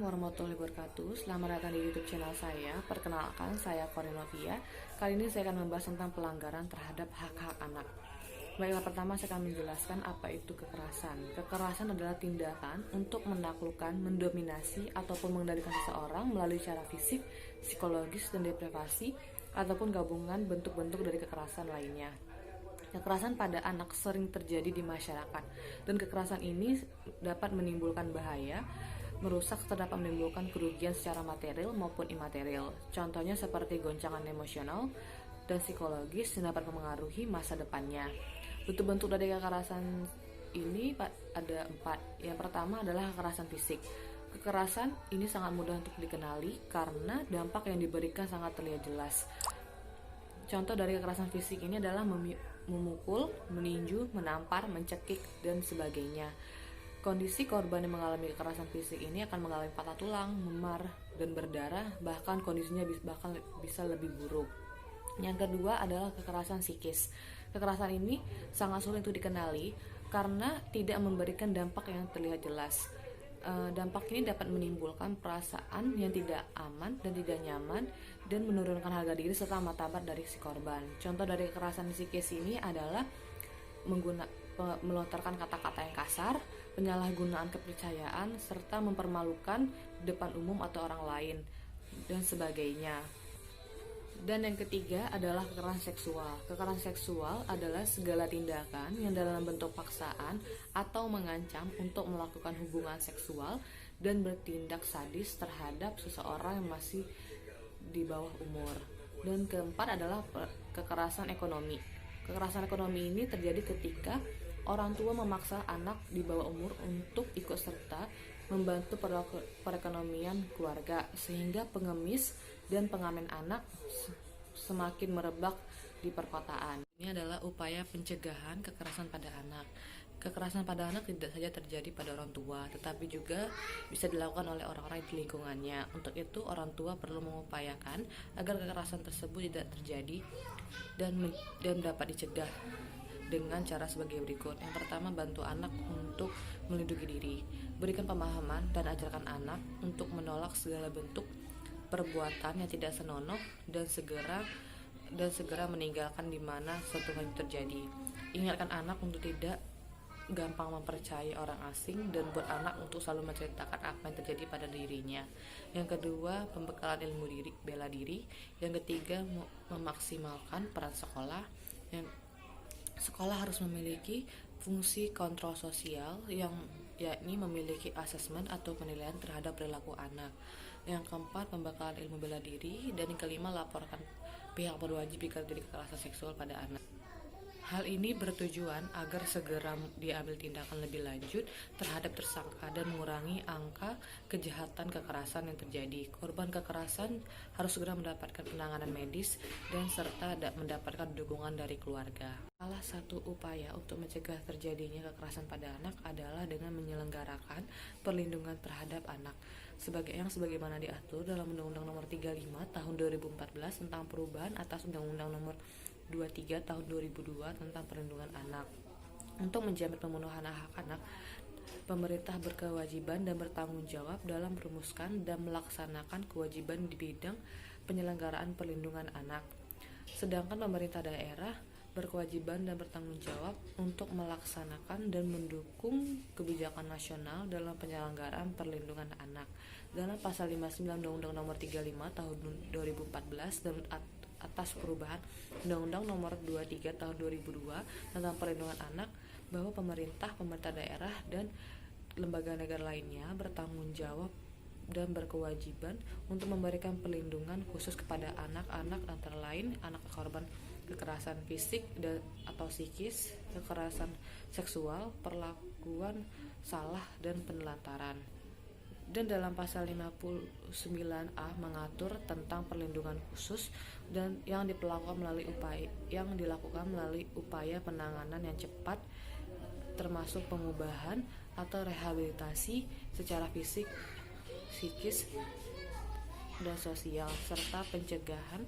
Warahmatullahi wabarakatuh. Selamat datang di YouTube channel saya. Perkenalkan, saya Korinovia. Kali ini saya akan membahas tentang pelanggaran terhadap hak-hak anak. Baiklah, pertama saya akan menjelaskan apa itu kekerasan. Kekerasan adalah tindakan untuk menaklukkan, mendominasi, ataupun mengendalikan seseorang melalui cara fisik, psikologis, dan deprivasi, ataupun gabungan bentuk-bentuk dari kekerasan lainnya. Kekerasan pada anak sering terjadi di masyarakat, dan kekerasan ini dapat menimbulkan bahaya, merusak serta dapat menimbulkan kerugian secara material maupun imaterial. Contohnya seperti goncangan emosional dan psikologis yang dapat mempengaruhi masa depannya. Bentuk-bentuk dari kekerasan ini ada 4. Yang pertama adalah kekerasan fisik. Kekerasan ini sangat mudah untuk dikenali karena dampak yang diberikan sangat terlihat jelas. Contoh dari kekerasan fisik ini adalah memukul, meninju, menampar, mencekik, dan sebagainya. Kondisi korban yang mengalami kekerasan fisik ini akan mengalami patah tulang, memar, dan berdarah, bahkan kondisinya bisa lebih buruk. Yang kedua adalah kekerasan psikis. Kekerasan ini sangat sulit untuk dikenali karena tidak memberikan dampak yang terlihat jelas. Dampak ini dapat menimbulkan perasaan yang tidak aman dan tidak nyaman dan menurunkan harga diri serta martabat dari si korban. Contoh dari kekerasan psikis ini adalah melontarkan kata-kata yang kasar, penyalahgunaan kepercayaan, serta mempermalukan di depan umum atau orang lain, dan sebagainya. Dan yang ketiga adalah kekerasan seksual. Kekerasan seksual adalah segala tindakan yang dalam bentuk paksaan atau mengancam untuk melakukan hubungan seksual dan bertindak sadis terhadap seseorang yang masih di bawah umur. Dan keempat adalah kekerasan ekonomi. Kekerasan ekonomi ini terjadi ketika orang tua memaksa anak di bawah umur untuk ikut serta membantu perekonomian keluarga, sehingga pengemis dan pengamen anak semakin merebak di perkotaan. Ini adalah upaya pencegahan kekerasan pada anak. Kekerasan pada anak tidak saja terjadi pada orang tua, tetapi juga bisa dilakukan oleh orang-orang di lingkungannya. Untuk itu, orang tua perlu mengupayakan agar kekerasan tersebut tidak terjadi dan dapat dicegah dengan cara sebagai berikut. Yang pertama, bantu anak untuk melindungi diri. Berikan pemahaman dan ajarkan anak untuk menolak segala bentuk perbuatan yang tidak senonoh dan segera meninggalkan di mana suatu hal terjadi. Ingatkan anak untuk tidak gampang mempercayai orang asing dan buat anak untuk selalu menceritakan apa yang terjadi pada dirinya. Yang kedua, pembekalan ilmu bela diri. Yang ketiga, memaksimalkan peran sekolah. Sekolah harus memiliki fungsi kontrol sosial yakni memiliki asesmen atau penilaian terhadap perilaku anak. Yang keempat, pembekalan ilmu bela diri. Dan yang kelima, laporkan pihak berwajib jika terjadi kekerasan seksual pada anak. Hal ini bertujuan agar segera diambil tindakan lebih lanjut terhadap tersangka dan mengurangi angka kejahatan kekerasan yang terjadi. Korban kekerasan harus segera mendapatkan penanganan medis dan serta mendapatkan dukungan dari keluarga. Salah satu upaya untuk mencegah terjadinya kekerasan pada anak adalah dengan menyelenggarakan perlindungan terhadap anak sebagaimana diatur dalam Undang-Undang Nomor 35 Tahun 2014 tentang perubahan atas Undang-Undang Nomor 23 Tahun 2002 tentang perlindungan anak. Untuk menjamin pemenuhan hak anak, pemerintah berkewajiban dan bertanggung jawab dalam merumuskan dan melaksanakan kewajiban di bidang penyelenggaraan perlindungan anak. Sedangkan pemerintah daerah berkewajiban dan bertanggung jawab untuk melaksanakan dan mendukung kebijakan nasional dalam penyelenggaraan perlindungan anak. Dalam pasal 59 Undang-Undang Nomor 35 Tahun 2014 dan atas perubahan Undang-Undang Nomor 23 Tahun 2002 tentang perlindungan anak, bahwa pemerintah daerah dan lembaga negara lainnya bertanggung jawab dan berkewajiban untuk memberikan perlindungan khusus kepada anak-anak, antara lain anak korban kekerasan fisik atau psikis, kekerasan seksual, perlakuan salah, dan penelantaran. Dan dalam pasal 59A mengatur tentang perlindungan khusus dan yang dilakukan melalui upaya penanganan yang cepat, termasuk pengubahan atau rehabilitasi secara fisik, psikis, dan sosial, serta pencegahan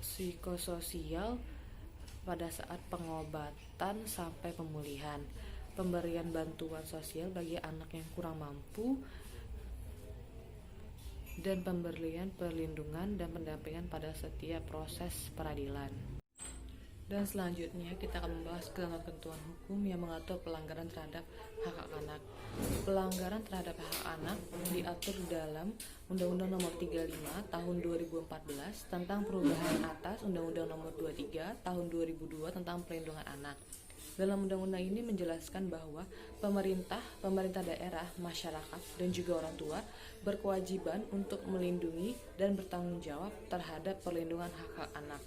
psikososial pada saat pengobatan sampai pemulihan. Pemberian bantuan sosial bagi anak yang kurang mampu dan pemberian perlindungan dan pendampingan pada setiap proses peradilan. Dan selanjutnya kita akan membahas ketentuan hukum yang mengatur pelanggaran terhadap hak anak. Pelanggaran terhadap hak anak diatur dalam Undang-Undang Nomor 35 Tahun 2014 tentang perubahan atas Undang-Undang Nomor 23 Tahun 2002 tentang perlindungan anak. Dalam undang-undang ini menjelaskan bahwa pemerintah daerah, masyarakat, dan juga orang tua berkewajiban untuk melindungi dan bertanggung jawab terhadap perlindungan hak-hak anak.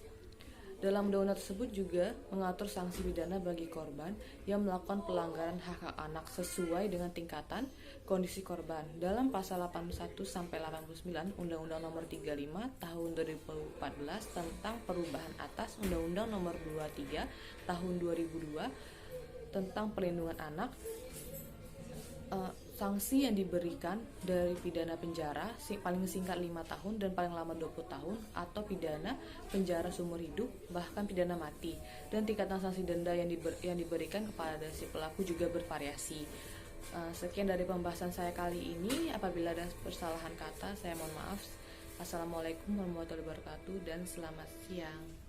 Dalam undang-undang tersebut juga mengatur sanksi pidana bagi korban yang melakukan pelanggaran hak-hak anak sesuai dengan tingkatan kondisi korban. Dalam pasal 81 sampai 89 Undang-Undang Nomor 35 Tahun 2014 tentang perubahan atas Undang-Undang Nomor 23 Tahun 2002 tentang perlindungan anak, sanksi yang diberikan dari pidana penjara paling singkat 5 tahun dan paling lama 20 tahun atau pidana penjara seumur hidup bahkan pidana mati, dan tingkatan sanksi denda yang diberikan kepada si pelaku juga bervariasi. Sekian dari pembahasan saya kali ini. Apabila ada kesalahan kata saya mohon maaf. Assalamualaikum warahmatullahi wabarakatuh dan selamat siang.